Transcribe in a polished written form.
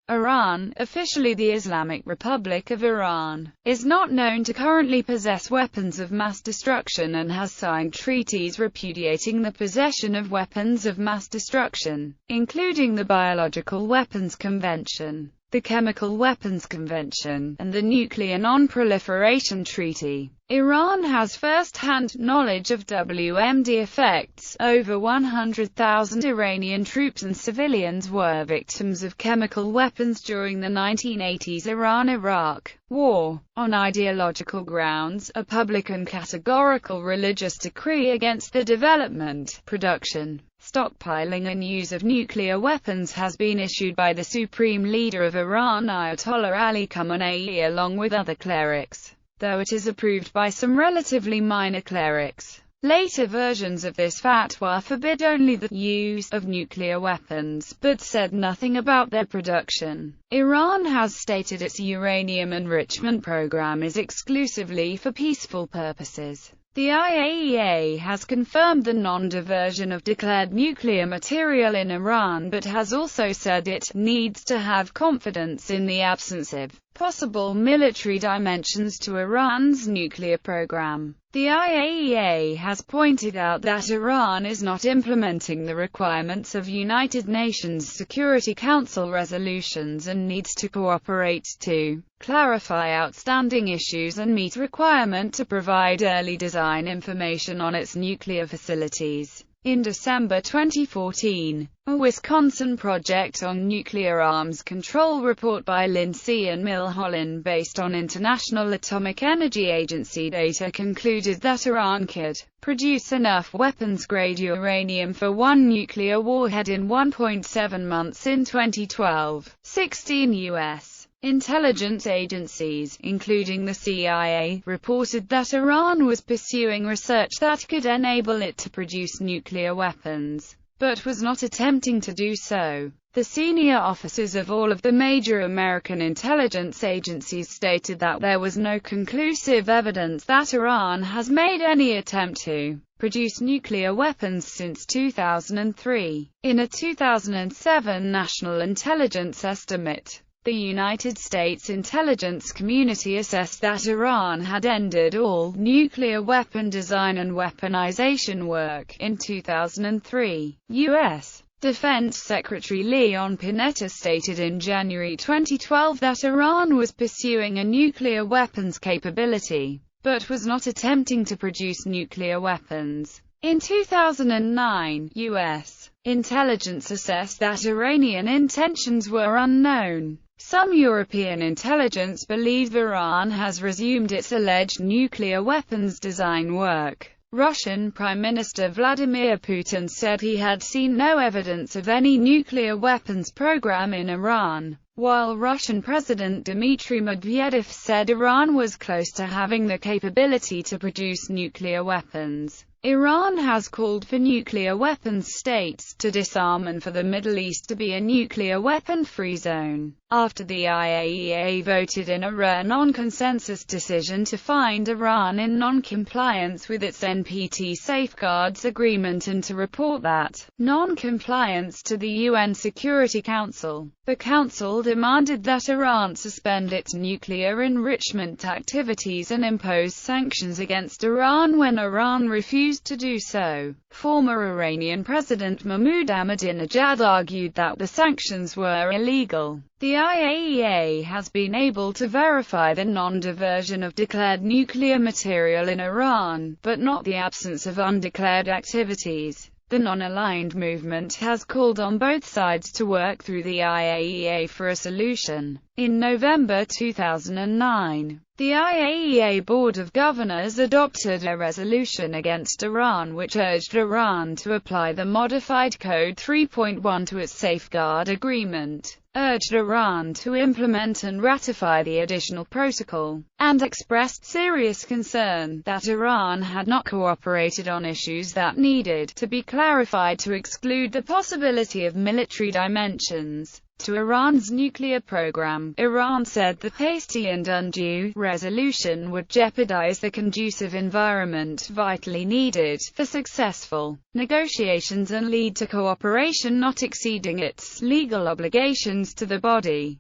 Iran, officially the Islamic Republic of Iran, is not known to currently possess weapons of mass destruction and has signed treaties repudiating the possession of weapons of mass destruction, including the Biological Weapons Convention, the Chemical Weapons Convention, and the Nuclear Non-Proliferation Treaty. Iran has first-hand knowledge of WMD effects. Over 100,000 Iranian troops and civilians were victims of chemical weapons during the 1980s Iran-Iraq War. On ideological grounds, a public and categorical religious decree against the development, production, stockpiling and use of nuclear weapons has been issued by the supreme leader of Iran, Ayatollah Ali Khamenei, along with other clerics, though it is approved by some relatively minor clerics. Later versions of this fatwa forbid only the use of nuclear weapons, but said nothing about their production. Iran has stated its uranium enrichment program is exclusively for peaceful purposes. The IAEA has confirmed the non-diversion of declared nuclear material in Iran, but has also said it needs to have confidence in the absence of possible military dimensions to Iran's nuclear program. The IAEA has pointed out that Iran is not implementing the requirements of United Nations Security Council resolutions and needs to cooperate to clarify outstanding issues and meet requirement to provide early design information on its nuclear facilities. In December 2014, a Wisconsin Project on Nuclear Arms Control report by Lindsay and Milholland based on International Atomic Energy Agency data concluded that Iran could produce enough weapons-grade uranium for one nuclear warhead in 1.7 months in 2012. 16 U.S. intelligence agencies, including the CIA, reported that Iran was pursuing research that could enable it to produce nuclear weapons, but was not attempting to do so. The senior officers of all of the major American intelligence agencies stated that there was no conclusive evidence that Iran has made any attempt to produce nuclear weapons since 2003. In a 2007 national intelligence estimate, the United States intelligence community assessed that Iran had ended all nuclear weapon design and weaponization work in 2003. U.S. Defense Secretary Leon Panetta stated in January 2012 that Iran was pursuing a nuclear weapons capability, but was not attempting to produce nuclear weapons. In 2009, U.S. intelligence assessed that Iranian intentions were unknown. Some European intelligence believe Iran has resumed its alleged nuclear weapons design work. Russian Prime Minister Vladimir Putin said he had seen no evidence of any nuclear weapons program in Iran, while Russian President Dmitry Medvedev said Iran was close to having the capability to produce nuclear weapons. Iran has called for nuclear weapons states to disarm and for the Middle East to be a nuclear weapon-free zone, after the IAEA voted in a rare non-consensus decision to find Iran in non-compliance with its NPT Safeguards Agreement and to report that non-compliance to the UN Security Council. The Council demanded that Iran suspend its nuclear enrichment activities and impose sanctions against Iran when Iran refused to do so. Former Iranian President Mahmoud Ahmadinejad argued that the sanctions were illegal. The IAEA has been able to verify the non-diversion of declared nuclear material in Iran, but not the absence of undeclared activities. The non-aligned movement has called on both sides to work through the IAEA for a solution. In November 2009, the IAEA Board of Governors adopted a resolution against Iran which urged Iran to apply the modified Code 3.1 to its Safeguard Agreement, urged Iran to implement and ratify the additional protocol, and expressed serious concern that Iran had not cooperated on issues that needed to be clarified to exclude the possibility of military dimensions to Iran's nuclear program. Iran said the hasty and undue resolution would jeopardize the conducive environment vitally needed for successful negotiations and lead to cooperation not exceeding its legal obligations to the body.